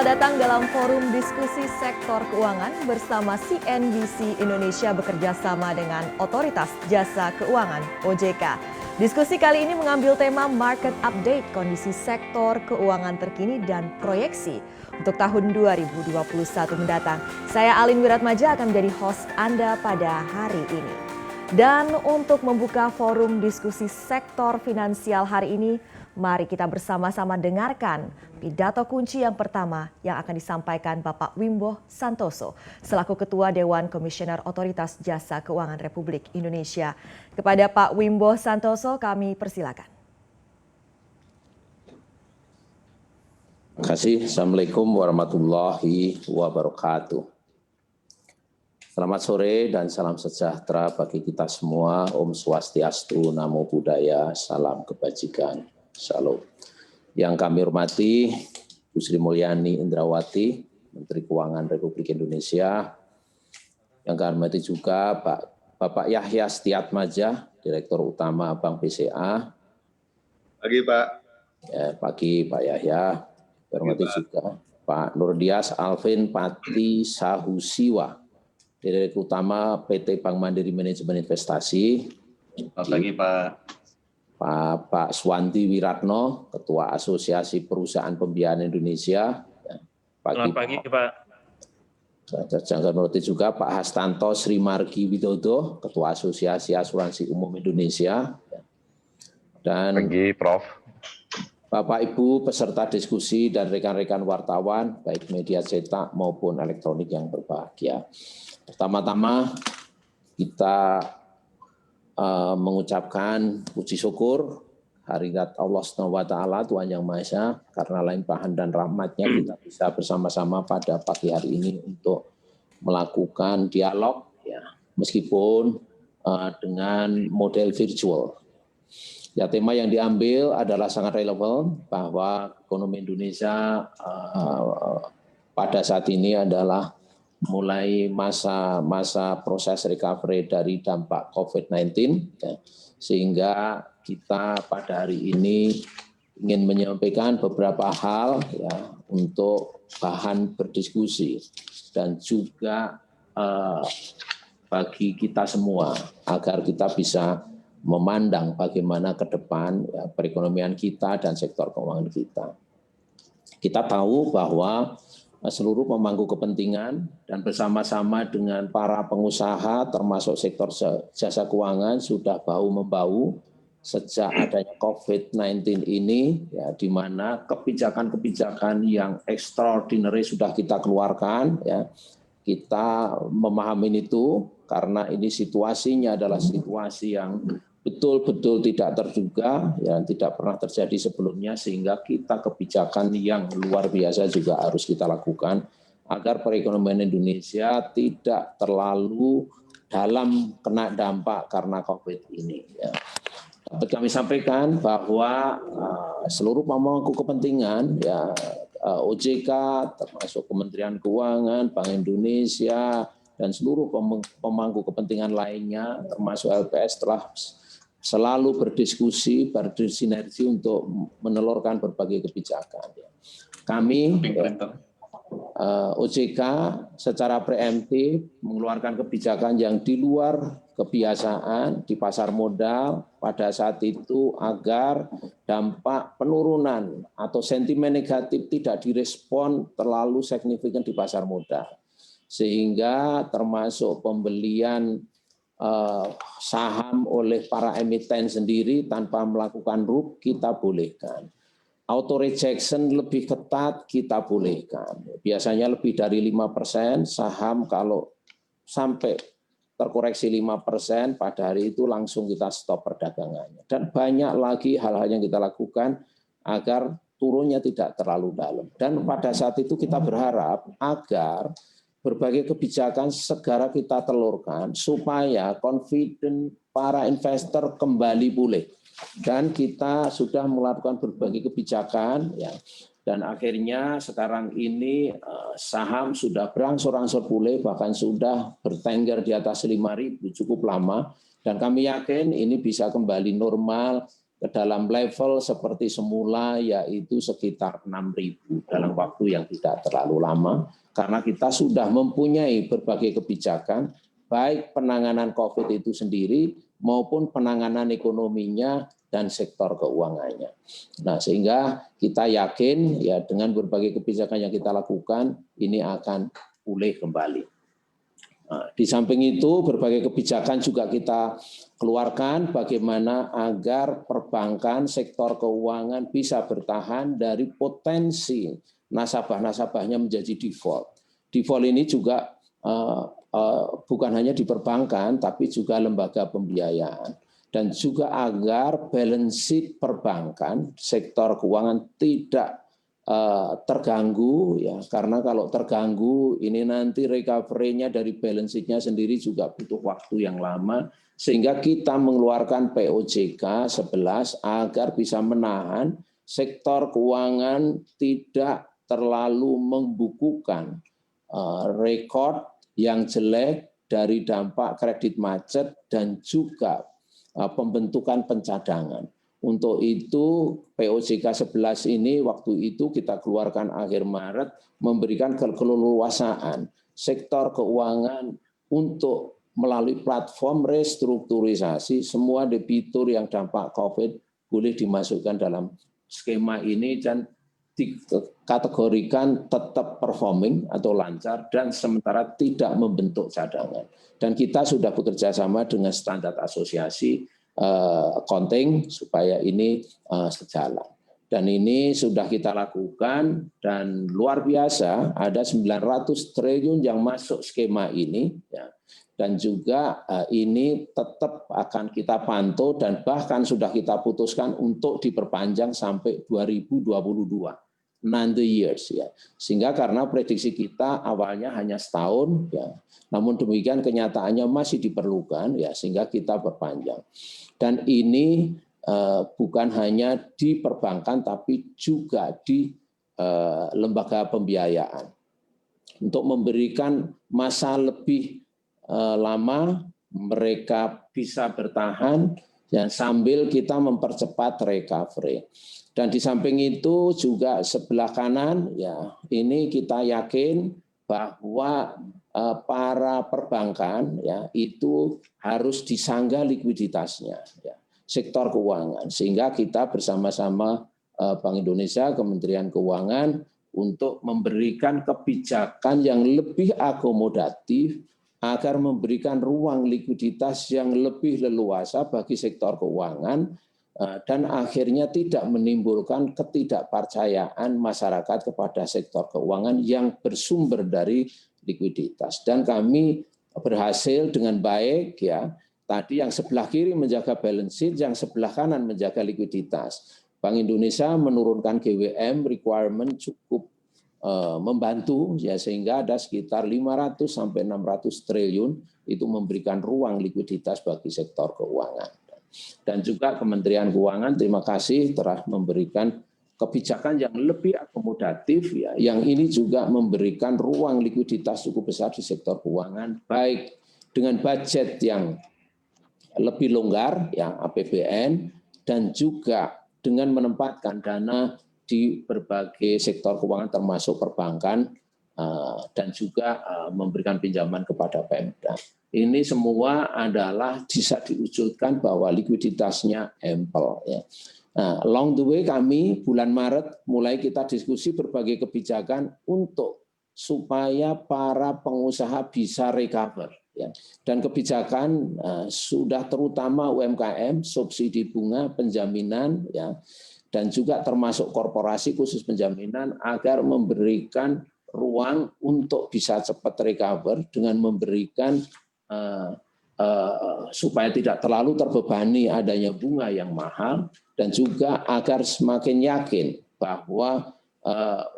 datang dalam forum diskusi sektor keuangan bersama CNBC Indonesia bekerja sama dengan Otoritas Jasa Keuangan (OJK). Diskusi kali ini mengambil tema market update kondisi sektor keuangan terkini dan proyeksi untuk tahun 2021 mendatang. Saya Alin Wiratmaja akan menjadi host Anda pada hari ini. Dan untuk membuka forum diskusi sektor finansial hari ini, mari kita bersama-sama dengarkan pidato kunci yang pertama yang akan disampaikan Bapak Wimbo Santoso selaku Ketua Dewan Komisioner Otoritas Jasa Keuangan Republik Indonesia. Kepada Pak Wimbo Santoso kami persilakan. Terima kasih. Assalamualaikum warahmatullahi wabarakatuh. Selamat sore dan salam sejahtera bagi kita semua. Om Swastiastu, Namo Buddhaya, salam kebajikan. Shalom. Yang kami hormati Bu Sri Mulyani Indrawati, Menteri Keuangan Republik Indonesia. Yang kami hormati juga Bapak Yahya Setiatmaja, Direktur Utama Bank BCA. Pagi Pak. Ya, pagi Pak Yahya. Kami hormati juga Pak Nurdias Alvin Pati Sahusiwa, Direktur Utama PT Bank Mandiri Manajemen Investasi. Selamat pagi Pak. Pak Swanti Wiratno, Ketua Asosiasi Perusahaan Pembiayaan Indonesia. Selamat pagi Pak. Jangan lupa juga Pak Hastanto Sri Margi Widodo, Ketua Asosiasi Asuransi Umum Indonesia. Dan pagi Prof. Bapak Ibu peserta diskusi dan rekan-rekan wartawan, baik media cetak maupun elektronik yang berbahagia. Pertama-tama kita mengucapkan puji syukur hadirat Allah SWT, Tuhan Yang Maha Esa, karena limpahan dan rahmat-Nya kita bisa bersama-sama pada pagi hari ini untuk melakukan dialog, ya, meskipun dengan model virtual. Ya, tema yang diambil adalah sangat relevan bahwa ekonomi Indonesia pada saat ini adalah mulai masa proses recovery dari dampak COVID-19, ya, sehingga kita pada hari ini ingin menyampaikan beberapa hal, ya, untuk bahan berdiskusi dan juga bagi kita semua agar kita bisa memandang bagaimana ke depan, ya, perekonomian kita dan sektor keuangan kita. Kita tahu bahwa seluruh pemangku kepentingan dan bersama-sama dengan para pengusaha termasuk sektor jasa keuangan sudah bahu-membahu sejak adanya COVID-19 ini, ya, di mana kebijakan-kebijakan yang extraordinary sudah kita keluarkan, ya. Kita memahami itu karena ini situasinya adalah situasi yang betul-betul tidak terduga, ya, tidak pernah terjadi sebelumnya, sehingga kita kebijakan yang luar biasa juga harus kita lakukan agar perekonomian Indonesia tidak terlalu dalam kena dampak karena COVID ini. Ya. Dapat kami sampaikan bahwa seluruh pemangku kepentingan, ya, OJK, termasuk Kementerian Keuangan, Bank Indonesia, dan seluruh pemangku kepentingan lainnya, termasuk LPS, telah selalu berdiskusi, bersinergi untuk menelurkan berbagai kebijakan. Kami, OJK, secara preemptif mengeluarkan kebijakan yang di luar kebiasaan di pasar modal pada saat itu agar dampak penurunan atau sentimen negatif tidak direspon terlalu signifikan di pasar modal. Sehingga termasuk pembelian saham oleh para emiten sendiri tanpa melakukan RUP kita bolehkan. Auto rejection lebih ketat kita bolehkan. Biasanya lebih dari 5% saham kalau sampai terkoreksi 5% pada hari itu langsung kita stop perdagangannya. Dan banyak lagi hal-hal yang kita lakukan agar turunnya tidak terlalu dalam. Dan pada saat itu kita berharap agar berbagai kebijakan segera kita telurkan supaya confident para investor kembali pulih. Dan kita sudah melakukan berbagai kebijakan, ya, dan akhirnya sekarang ini saham sudah berangsur-angsur pulih, bahkan sudah bertengger di atas 5.000 cukup lama, dan kami yakin ini bisa kembali normal ke dalam level seperti semula, yaitu sekitar 6.000 dalam waktu yang tidak terlalu lama, karena kita sudah mempunyai berbagai kebijakan, baik penanganan COVID itu sendiri maupun penanganan ekonominya dan sektor keuangannya. Nah, sehingga kita yakin ya dengan berbagai kebijakan yang kita lakukan ini akan pulih kembali. Nah, di samping itu berbagai kebijakan juga kita keluarkan bagaimana agar perbankan, sektor keuangan bisa bertahan dari potensi nasabah-nasabahnya menjadi default. Default ini juga bukan hanya di perbankan, tapi juga lembaga pembiayaan. Dan juga agar balance sheet perbankan, sektor keuangan tidak terganggu, ya, karena kalau terganggu ini nanti recovery-nya dari balance sheet-nya sendiri juga butuh waktu yang lama, sehingga kita mengeluarkan POJK 11 agar bisa menahan sektor keuangan tidak terlalu membukukan rekod yang jelek dari dampak kredit macet dan juga pembentukan pencadangan. Untuk itu POJK 11 ini waktu itu kita keluarkan akhir Maret memberikan keleluasaan sektor keuangan untuk melalui platform restrukturisasi semua debitur yang dampak COVID boleh dimasukkan dalam skema ini dan dikategorikan tetap performing atau lancar dan sementara tidak membentuk cadangan. Dan kita sudah bekerja sama dengan standar asosiasi accounting supaya ini sejalan. Dan ini sudah kita lakukan dan luar biasa ada 900 triliun yang masuk skema ini ya. Dan juga ini tetap akan kita pantau dan bahkan sudah kita putuskan untuk diperpanjang sampai 2022. 90 years ya. Sehingga karena prediksi kita awalnya hanya setahun ya. Namun demikian kenyataannya masih diperlukan ya sehingga kita perpanjang. Dan ini bukan hanya di perbankan tapi juga di lembaga pembiayaan. Untuk memberikan masa lebih lama mereka bisa bertahan dan sambil kita mempercepat recovery. Dan di samping itu juga sebelah kanan ya ini kita yakin bahwa para perbankan ya itu harus disangga likuiditasnya ya, sektor keuangan sehingga kita bersama-sama Bank Indonesia, Kementerian Keuangan untuk memberikan kebijakan yang lebih akomodatif agar memberikan ruang likuiditas yang lebih leluasa bagi sektor keuangan dan akhirnya tidak menimbulkan ketidakpercayaan masyarakat kepada sektor keuangan yang bersumber dari likuiditas. Dan kami berhasil dengan baik ya. Tadi yang sebelah kiri menjaga balance sheet, yang sebelah kanan menjaga likuiditas. Bank Indonesia menurunkan GWM requirement cukup membantu ya sehingga ada sekitar 500 sampai 600 triliun itu memberikan ruang likuiditas bagi sektor keuangan. Dan juga Kementerian Keuangan terima kasih telah memberikan kebijakan yang lebih akomodatif ya, yang ini juga memberikan ruang likuiditas cukup besar di sektor keuangan baik dengan budget yang lebih longgar ya APBN dan juga dengan menempatkan dana di berbagai sektor keuangan termasuk perbankan dan juga memberikan pinjaman kepada Pemda. Ini semua adalah bisa diwujudkan bahwa likuiditasnya ample. Ya. Nah, along the way kami bulan Maret mulai kita diskusi berbagai kebijakan untuk supaya para pengusaha bisa recover. Ya. Dan kebijakan sudah terutama UMKM, subsidi bunga, penjaminan, ya, dan juga termasuk korporasi khusus penjaminan agar memberikan ruang untuk bisa cepat recover dengan memberikan supaya tidak terlalu terbebani adanya bunga yang mahal dan juga agar semakin yakin bahwa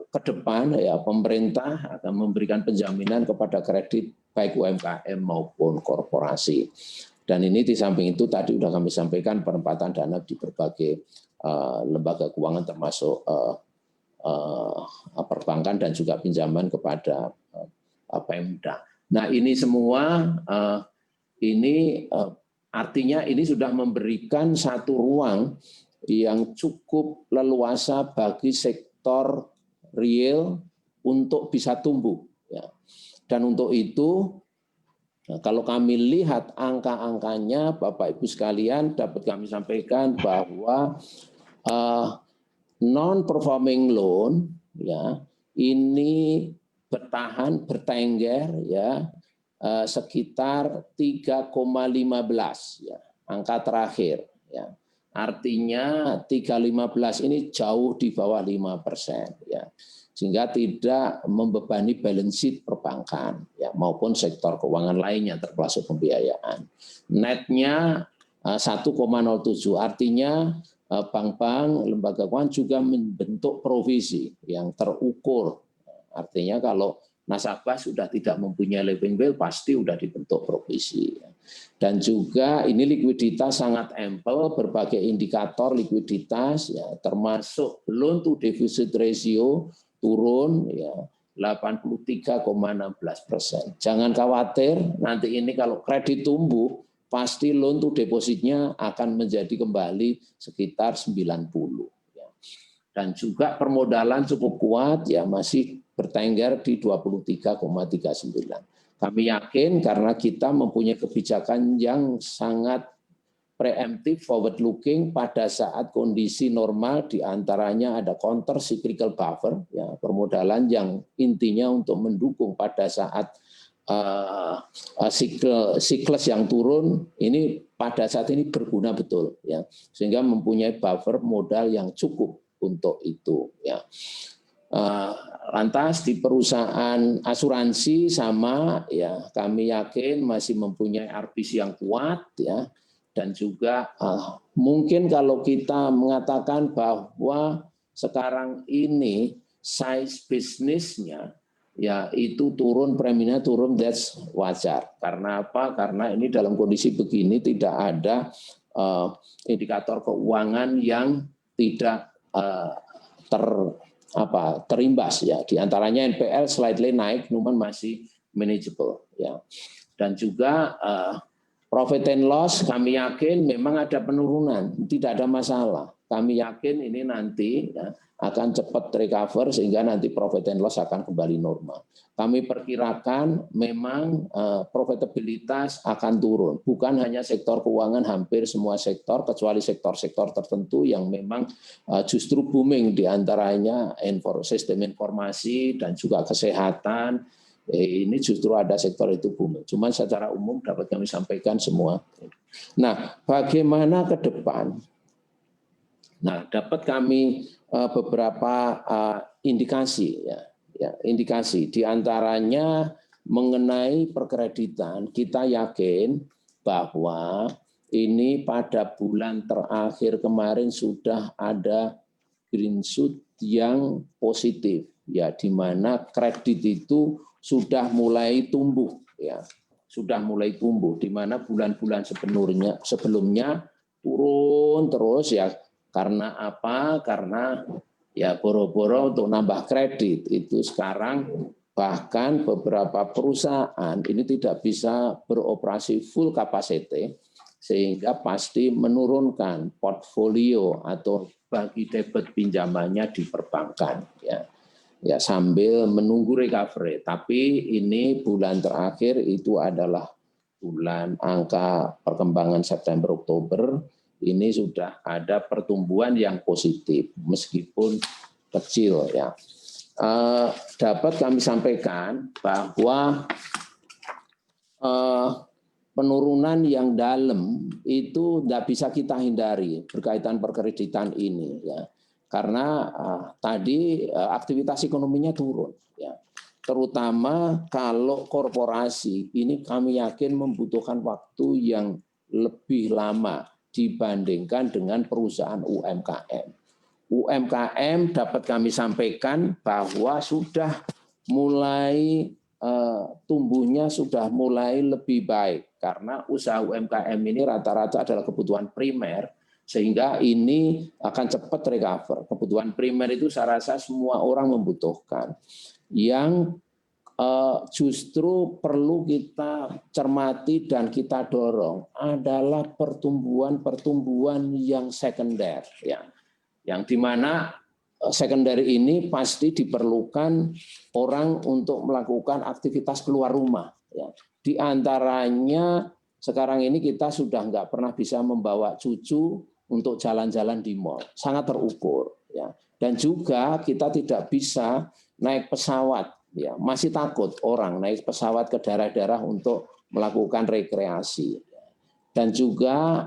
ke depan ya pemerintah akan memberikan penjaminan kepada kredit baik UMKM maupun korporasi. Dan ini di samping itu tadi sudah kami sampaikan penempatan dana di berbagai lembaga keuangan termasuk perbankan dan juga pinjaman kepada Pemda. Nah ini semua ini artinya ini sudah memberikan satu ruang yang cukup leluasa bagi sektor real untuk bisa tumbuh. Ya. Dan untuk itu, kalau kami lihat angka-angkanya, Bapak Ibu sekalian, dapat kami sampaikan bahwa non-performing loan ya ini bertengger ya sekitar 3,15 ya angka terakhir ya. Artinya 3,15 ini jauh di bawah 5% ya. Sehingga tidak membebani balance sheet perbankan ya maupun sektor keuangan lainnya termasuk pembiayaan. Netnya 1,07 artinya bank-bank, lembaga keuangan juga membentuk provisi yang terukur. Artinya kalau nasabah sudah tidak mempunyai living will, pasti sudah dibentuk provisi. Dan juga ini likuiditas sangat ample, berbagai indikator likuiditas, ya, termasuk loan to deficit ratio turun, ya, 83,16%. Jangan khawatir, nanti ini kalau kredit tumbuh, pasti loan to depositnya akan menjadi kembali sekitar 90. Ya. Dan juga permodalan cukup kuat, ya masih bertengger di 23,39. Kami yakin karena kita mempunyai kebijakan yang sangat preemptif, forward looking pada saat kondisi normal, diantaranya ada counter cyclical buffer, ya, permodalan yang intinya untuk mendukung pada saat siklus yang turun ini pada saat ini berguna betul ya sehingga mempunyai buffer modal yang cukup untuk itu ya. Lantas di perusahaan asuransi sama ya kami yakin masih mempunyai RBC yang kuat ya dan juga mungkin kalau kita mengatakan bahwa sekarang ini size bisnisnya ya itu turun, preminya turun, that's wajar. Karena apa? Karena ini dalam kondisi begini tidak ada indikator keuangan yang tidak terimbas ya. Di antaranya NPL slightly naik, namun masih manageable ya. Dan juga profit and loss kami yakin memang ada penurunan, tidak ada masalah. Kami yakin ini nanti ya, akan cepat recover sehingga nanti profit and loss akan kembali normal. Kami perkirakan memang profitabilitas akan turun. Bukan hanya sektor keuangan, hampir semua sektor, kecuali sektor-sektor tertentu yang memang justru booming, diantaranya sistem informasi dan juga kesehatan. Ini justru ada sektor itu booming. Cuma secara umum dapat kami sampaikan semua. Nah, bagaimana ke depan? Nah, dapat kami beberapa indikasi ya, indikasi diantaranya mengenai perkreditan kita yakin bahwa ini pada bulan terakhir kemarin sudah ada green shoot yang positif ya di mana kredit itu sudah mulai tumbuh ya sudah mulai tumbuh di mana bulan-bulan sebelumnya turun terus ya. Karena apa? Karena ya boro-boro untuk nambah kredit itu sekarang bahkan beberapa perusahaan ini tidak bisa beroperasi full capacity sehingga pasti menurunkan portfolio atau bagi debit pinjamannya di perbankan ya. Ya sambil menunggu recovery. Tapi ini bulan terakhir itu adalah bulan angka perkembangan September Oktober. Ini sudah ada pertumbuhan yang positif meskipun kecil ya. Dapat kami sampaikan bahwa penurunan yang dalam itu tidak bisa kita hindari berkaitan perkreditan ini ya. Karena tadi aktivitas ekonominya turun ya. Terutama kalau korporasi ini kami yakin membutuhkan waktu yang lebih lama dibandingkan dengan perusahaan UMKM. UMKM dapat kami sampaikan bahwa sudah mulai tumbuhnya sudah mulai lebih baik karena usaha UMKM ini rata-rata adalah kebutuhan primer sehingga ini akan cepat recover. Kebutuhan primer itu saya rasa semua orang membutuhkan. Yang justru perlu kita cermati dan kita dorong adalah pertumbuhan yang sekunder, ya, yang dimana sekunder ini pasti diperlukan orang untuk melakukan aktivitas keluar rumah. Ya. Di antaranya sekarang ini kita sudah nggak pernah bisa membawa cucu untuk jalan-jalan di mal, sangat terukur. Ya. Dan juga kita tidak bisa naik pesawat, ya, masih takut orang naik pesawat ke daerah-daerah untuk melakukan rekreasi. Dan juga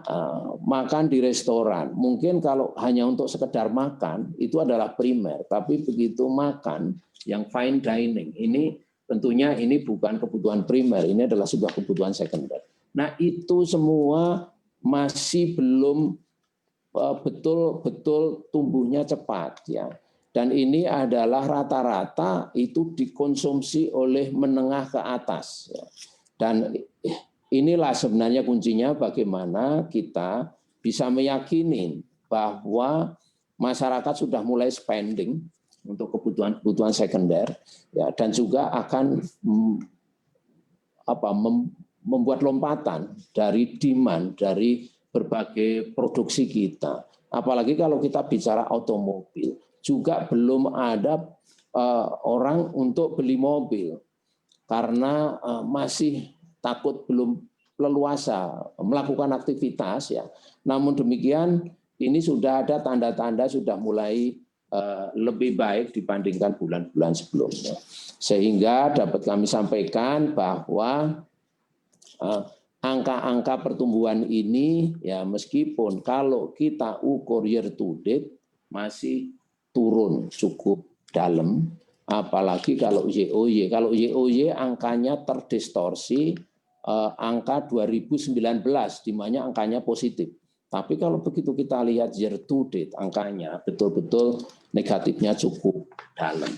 makan di restoran. Mungkin kalau hanya untuk sekedar makan, itu adalah primer. Tapi begitu makan yang fine dining, ini tentunya ini bukan kebutuhan primer, ini adalah sebuah kebutuhan sekunder. Nah itu semua masih belum betul-betul tumbuhnya cepat, ya. Dan ini adalah rata-rata itu dikonsumsi oleh menengah ke atas, ya. Dan inilah sebenarnya kuncinya bagaimana kita bisa meyakini bahwa masyarakat sudah mulai spending untuk kebutuhan sekunder, ya, dan juga akan membuat lompatan dari demand dari berbagai produksi kita. Apalagi kalau kita bicara otomobil, juga belum ada orang untuk beli mobil karena masih takut belum leluasa melakukan aktivitas, ya. Namun demikian ini sudah ada tanda-tanda sudah mulai lebih baik dibandingkan bulan-bulan sebelumnya. Sehingga dapat kami sampaikan bahwa angka-angka pertumbuhan ini, ya, meskipun kalau kita ukur year to date masih turun cukup dalam, apalagi kalau YoY. Kalau YoY angkanya terdistorsi angka 2019 di mana angkanya positif. Tapi kalau begitu kita lihat year to date angkanya betul-betul negatifnya cukup dalam.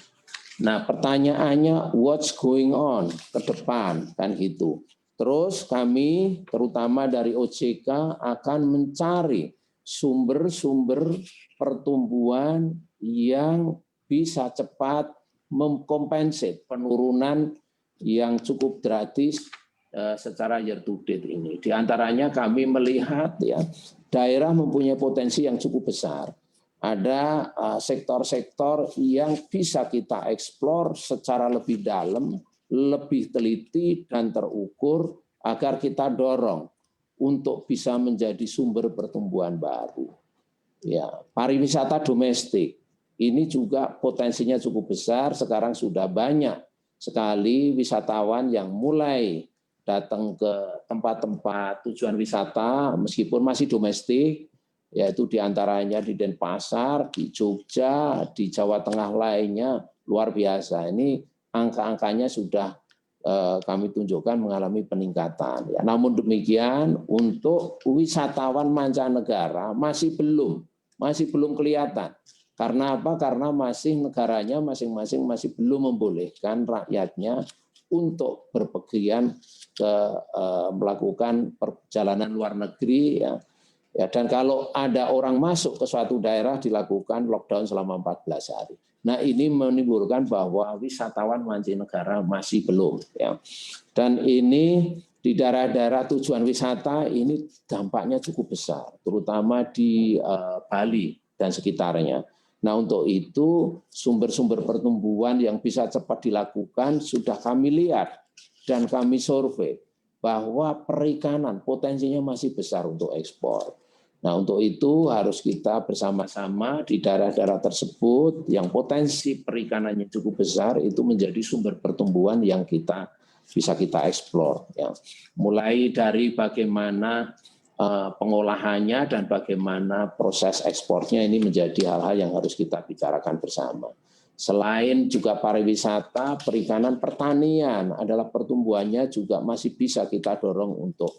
Nah, pertanyaannya what's going on ke depan, kan gitu. Terus kami terutama dari OJK akan mencari sumber-sumber pertumbuhan yang bisa cepat mengkompensate penurunan yang cukup drastis secara year to date ini. Di antaranya kami melihat, ya, daerah mempunyai potensi yang cukup besar. Ada sektor-sektor yang bisa kita eksplor secara lebih dalam, lebih teliti dan terukur agar kita dorong untuk bisa menjadi sumber pertumbuhan baru. Ya, pariwisata domestik ini juga potensinya cukup besar. Sekarang sudah banyak sekali wisatawan yang mulai datang ke tempat-tempat tujuan wisata meskipun masih domestik, yaitu diantaranya di Denpasar, di Jogja, di Jawa Tengah lainnya luar biasa. Ini angka-angkanya sudah kami tunjukkan mengalami peningkatan. Ya, namun demikian untuk wisatawan mancanegara masih belum kelihatan. Karena apa? Karena masih negaranya masing-masing masih belum membolehkan rakyatnya untuk berpergian melakukan perjalanan luar negeri, ya. Ya, dan kalau ada orang masuk ke suatu daerah dilakukan lockdown selama 14 hari. Nah, ini menimbulkan bahwa wisatawan mancanegara masih belum, ya. Dan ini di daerah-daerah tujuan wisata ini dampaknya cukup besar, terutama di Bali dan sekitarnya. Nah, untuk itu sumber-sumber pertumbuhan yang bisa cepat dilakukan sudah kami lihat dan kami survei bahwa perikanan potensinya masih besar untuk ekspor. Nah, untuk itu harus kita bersama-sama di daerah-daerah tersebut yang potensi perikanannya cukup besar itu menjadi sumber pertumbuhan yang bisa kita eksplor. Ya. Mulai dari bagaimana pengolahannya dan bagaimana proses ekspornya ini menjadi hal-hal yang harus kita bicarakan bersama. Selain juga pariwisata, perikanan, pertanian adalah pertumbuhannya juga masih bisa kita dorong untuk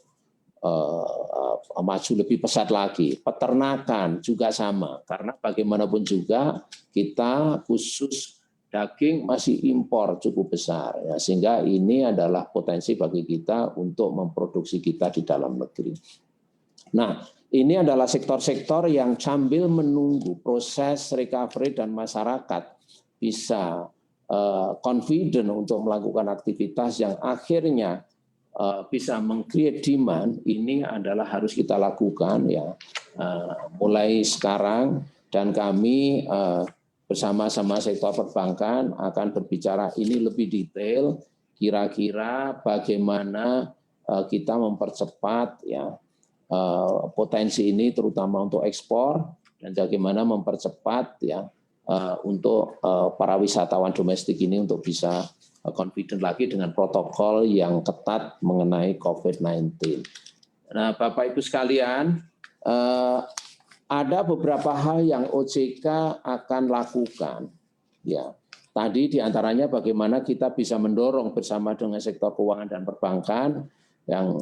maju lebih pesat lagi. Peternakan juga sama, karena bagaimanapun juga kita khusus daging masih impor cukup besar, ya, sehingga ini adalah potensi bagi kita untuk memproduksi kita di dalam negeri. Nah, ini adalah sektor-sektor yang sambil menunggu proses recovery dan masyarakat bisa confident untuk melakukan aktivitas yang akhirnya bisa meng-create demand, ini adalah harus kita lakukan ya mulai sekarang, dan kami bersama-sama sektor perbankan akan berbicara ini lebih detail, kira-kira bagaimana kita mempercepat ya potensi ini terutama untuk ekspor, dan bagaimana mempercepat ya untuk para wisatawan domestik ini untuk bisa confident lagi dengan protokol yang ketat mengenai COVID-19. Nah, Bapak Ibu sekalian, ada beberapa hal yang OJK akan lakukan. Ya, tadi diantaranya bagaimana kita bisa mendorong bersama dengan sektor keuangan dan perbankan yang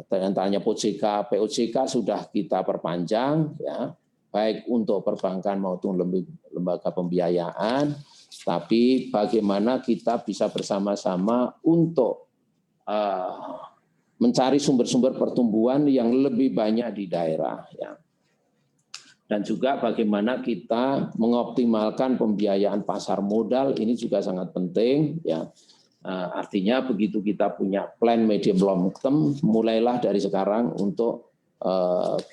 diantaranya POJK sudah kita perpanjang, ya, baik untuk perbankan maupun lembaga pembiayaan. Tapi bagaimana kita bisa bersama-sama untuk mencari sumber-sumber pertumbuhan yang lebih banyak di daerah, ya. Dan juga bagaimana kita mengoptimalkan pembiayaan pasar modal, ini juga sangat penting, ya. Artinya begitu kita punya plan medium long term, mulailah dari sekarang untuk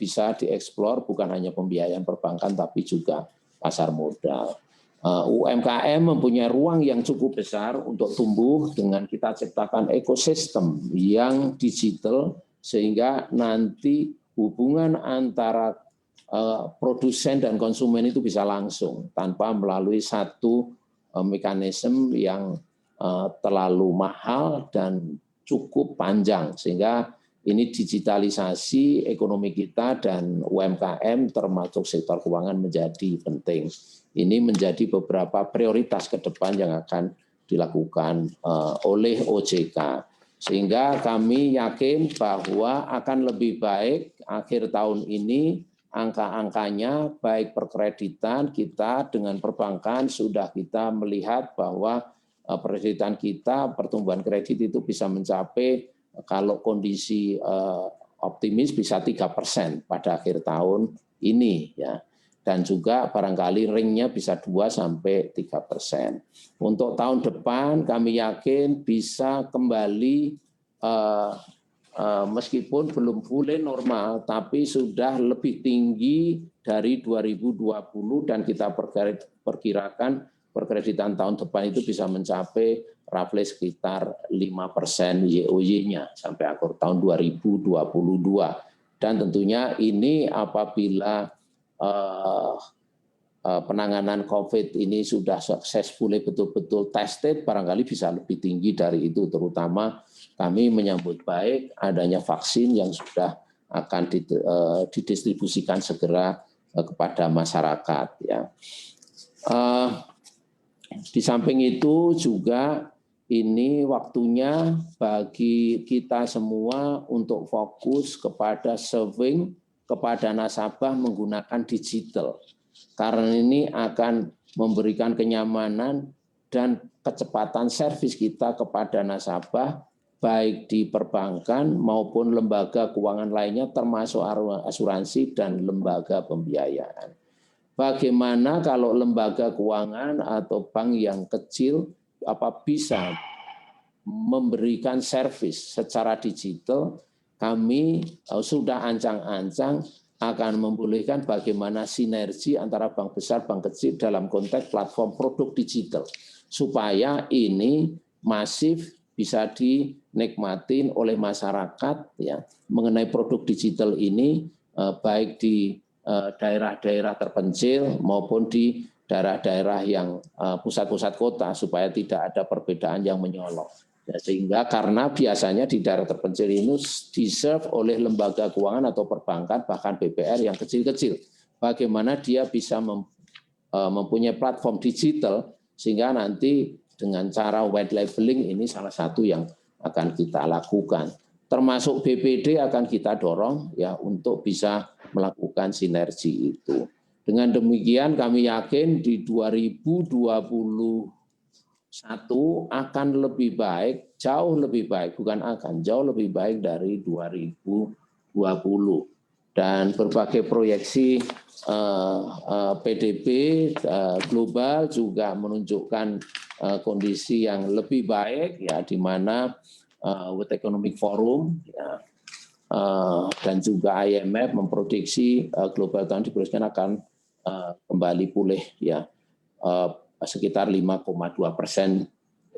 bisa dieksplor bukan hanya pembiayaan perbankan tapi juga pasar modal. UMKM mempunyai ruang yang cukup besar untuk tumbuh dengan kita ciptakan ekosistem yang digital sehingga nanti hubungan antara produsen dan konsumen itu bisa langsung tanpa melalui satu mekanisme yang terlalu mahal dan cukup panjang, sehingga ini digitalisasi ekonomi kita dan UMKM termasuk sektor keuangan menjadi penting. Ini menjadi beberapa prioritas ke depan yang akan dilakukan oleh OJK. Sehingga kami yakin bahwa akan lebih baik akhir tahun ini angka-angkanya baik perkreditan kita dengan perbankan sudah kita melihat bahwa perkreditan kita, pertumbuhan kredit itu bisa mencapai kalau kondisi optimis bisa 3% pada akhir tahun ini, ya. Dan juga barangkali ringnya bisa 2-3%. Untuk tahun depan kami yakin bisa kembali meskipun belum fully normal, tapi sudah lebih tinggi dari 2020 dan kita perkirakan perkreditan tahun depan itu bisa mencapai roughly sekitar 5% YoY-nya sampai akhir tahun 2022. Dan tentunya ini apabila penanganan COVID ini sudah successfully betul-betul tested, barangkali bisa lebih tinggi dari itu, terutama kami menyambut baik adanya vaksin yang sudah akan didistribusikan segera kepada masyarakat. Ya. Di samping itu juga ini waktunya bagi kita semua untuk fokus kepada serving kepada nasabah menggunakan digital. Karena ini akan memberikan kenyamanan dan kecepatan servis kita kepada nasabah, baik di perbankan maupun lembaga keuangan lainnya termasuk asuransi dan lembaga pembiayaan. Bagaimana kalau lembaga keuangan atau bank yang kecil bisa memberikan servis secara digital, kami sudah ancang-ancang akan membolehkan bagaimana sinergi antara bank besar, bank kecil dalam konteks platform produk digital. Supaya ini masif bisa dinikmatin oleh masyarakat ya mengenai produk digital ini baik di daerah-daerah terpencil maupun di daerah-daerah yang pusat-pusat kota supaya tidak ada perbedaan yang menyolok. Ya, sehingga karena biasanya di daerah terpencil ini diserve oleh lembaga keuangan atau perbankan bahkan BPR yang kecil-kecil. Bagaimana dia bisa mempunyai platform digital sehingga nanti dengan cara white labeling ini salah satu yang akan kita lakukan. Termasuk BPD akan kita dorong ya untuk bisa melakukan sinergi itu. Dengan demikian kami yakin di 2021 akan lebih baik, jauh lebih baik, bukan akan, jauh lebih baik dari 2020. dan berbagai proyeksi PDB global juga menunjukkan kondisi yang lebih baik, ya, di mana World Economic Forum, ya, dan juga IMF memprediksi global tahun diperkirakan akan kembali pulih, ya, sekitar 5,2%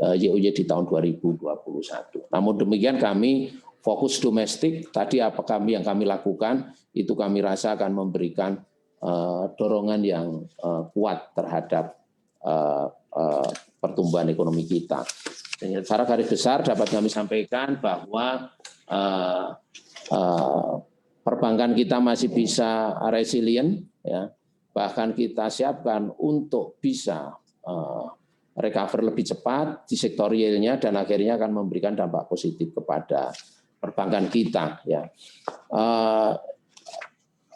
YoY di tahun 2021. Namun demikian kami fokus domestik. Tadi apa yang kami lakukan itu kami rasa akan memberikan dorongan yang kuat terhadap pertumbuhan ekonomi kita. Dan secara garis besar dapat kami sampaikan bahwa perbankan kita masih bisa resilient, ya. Bahkan kita siapkan untuk bisa recover lebih cepat di sektor realnya dan akhirnya akan memberikan dampak positif kepada perbankan kita, ya.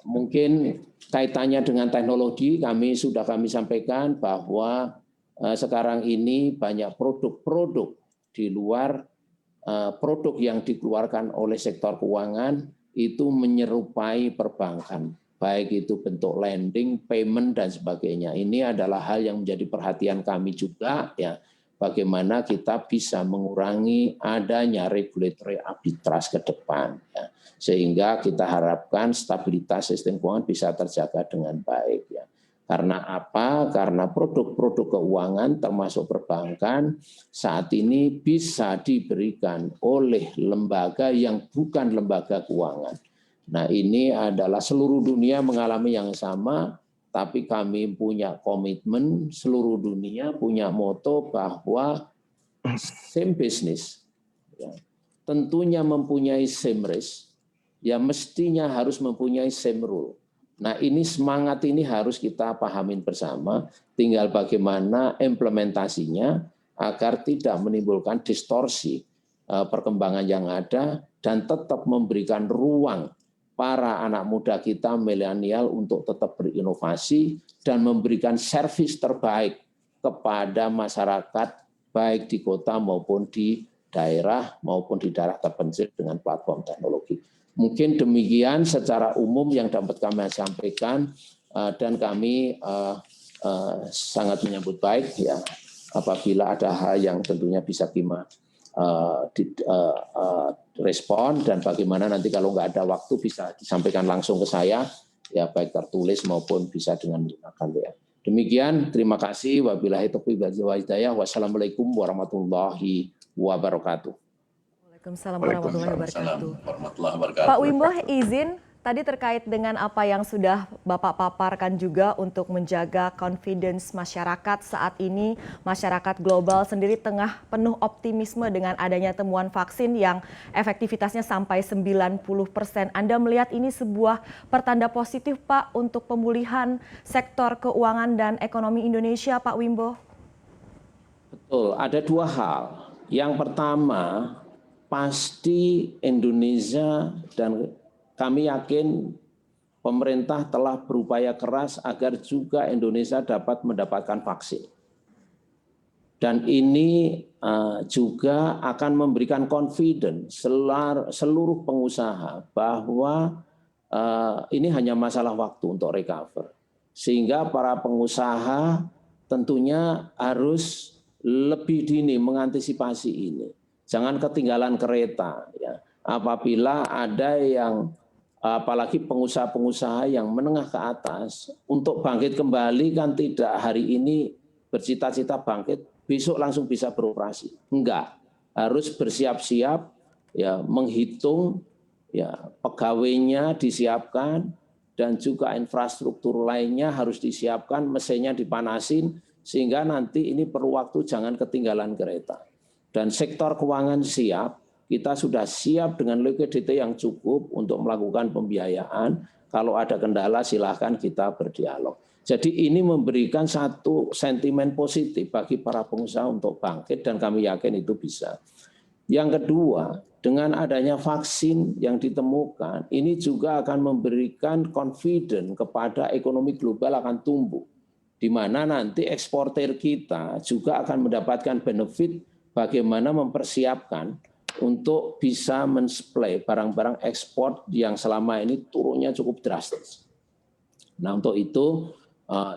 Mungkin kaitannya dengan teknologi sudah kami sampaikan bahwa sekarang ini banyak produk-produk di luar produk yang dikeluarkan oleh sektor keuangan itu menyerupai perbankan, baik itu bentuk lending, payment dan sebagainya. Ini adalah hal yang menjadi perhatian kami juga, ya. Bagaimana kita bisa mengurangi adanya regulatory arbitrage ke depan, ya. Sehingga kita harapkan stabilitas sistem keuangan bisa terjaga dengan baik, ya. Karena apa? Karena produk-produk keuangan termasuk perbankan saat ini bisa diberikan oleh lembaga yang bukan lembaga keuangan. Nah, ini adalah seluruh dunia mengalami yang sama, tapi kami punya komitmen, seluruh dunia punya moto bahwa same business, ya, tentunya mempunyai same risk, ya mestinya harus mempunyai same rule. Nah, ini semangat ini harus kita pahamin bersama, tinggal bagaimana implementasinya agar tidak menimbulkan distorsi perkembangan yang ada dan tetap memberikan ruang para anak muda kita milenial untuk tetap berinovasi dan memberikan servis terbaik kepada masyarakat baik di kota maupun di daerah terpencil dengan platform teknologi. Mungkin demikian secara umum yang dapat kami sampaikan dan kami sangat menyambut baik, ya, apabila ada hal yang tentunya bisa kita respon dan bagaimana nanti kalau nggak ada waktu bisa disampaikan langsung ke saya, ya baik tertulis maupun bisa dengan menggunakan WA. Demikian, terima kasih. Wabillahi taufiq wal hidayah. Wassalamualaikum warahmatullahi wabarakatuh. Waalaikumsalam warahmatullahi wabarakatuh. Pak Wimbo, izin tadi terkait dengan apa yang sudah Bapak paparkan juga untuk menjaga confidence masyarakat saat ini. Masyarakat global sendiri tengah penuh optimisme dengan adanya temuan vaksin yang efektivitasnya sampai 90%. Anda melihat ini sebuah pertanda positif, Pak, untuk pemulihan sektor keuangan dan ekonomi Indonesia, Pak Wimbo? Betul, ada dua hal. Yang pertama, pasti Indonesia dan kami yakin pemerintah telah berupaya keras agar juga Indonesia dapat mendapatkan vaksin. Dan ini juga akan memberikan confidence seluruh pengusaha bahwa ini hanya masalah waktu untuk recover. Sehingga para pengusaha tentunya harus lebih dini mengantisipasi ini. Jangan ketinggalan kereta, ya. Apabila ada yang apalagi pengusaha-pengusaha yang menengah ke atas untuk bangkit kembali kan tidak hari ini bercita-cita bangkit besok langsung bisa beroperasi. Enggak, harus bersiap-siap, ya, menghitung, ya, pegawainya disiapkan dan juga infrastruktur lainnya harus disiapkan, mesinnya dipanasin sehingga nanti ini perlu waktu, jangan ketinggalan kereta. Dan sektor keuangan siap, kita sudah siap dengan liquidity yang cukup untuk melakukan pembiayaan. Kalau ada kendala silahkan kita berdialog. Jadi ini memberikan satu sentimen positif bagi para pengusaha untuk bangkit dan kami yakin itu bisa. Yang kedua, dengan adanya vaksin yang ditemukan, ini juga akan memberikan confidence kepada ekonomi global akan tumbuh. Di mana nanti eksportir kita juga akan mendapatkan benefit bagaimana mempersiapkan untuk bisa mensuplai barang-barang ekspor yang selama ini turunnya cukup drastis. Nah, untuk itu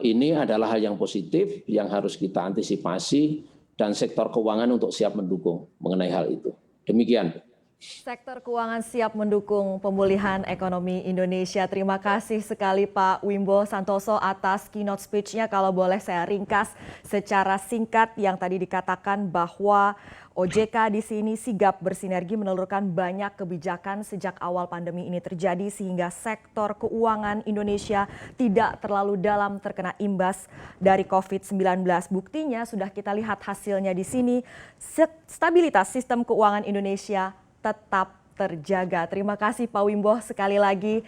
ini adalah hal yang positif yang harus kita antisipasi dan sektor keuangan untuk siap mendukung mengenai hal itu. Demikian. Sektor keuangan siap mendukung pemulihan ekonomi Indonesia. Terima kasih sekali Pak Wimbo Santoso atas keynote speech-nya. Kalau boleh saya ringkas secara singkat yang tadi dikatakan bahwa OJK di sini sigap bersinergi menelurkan banyak kebijakan sejak awal pandemi ini terjadi sehingga sektor keuangan Indonesia tidak terlalu dalam terkena imbas dari COVID-19. Buktinya sudah kita lihat hasilnya di sini, stabilitas sistem keuangan Indonesia tetap terjaga. Terima kasih Pak Wimbo sekali lagi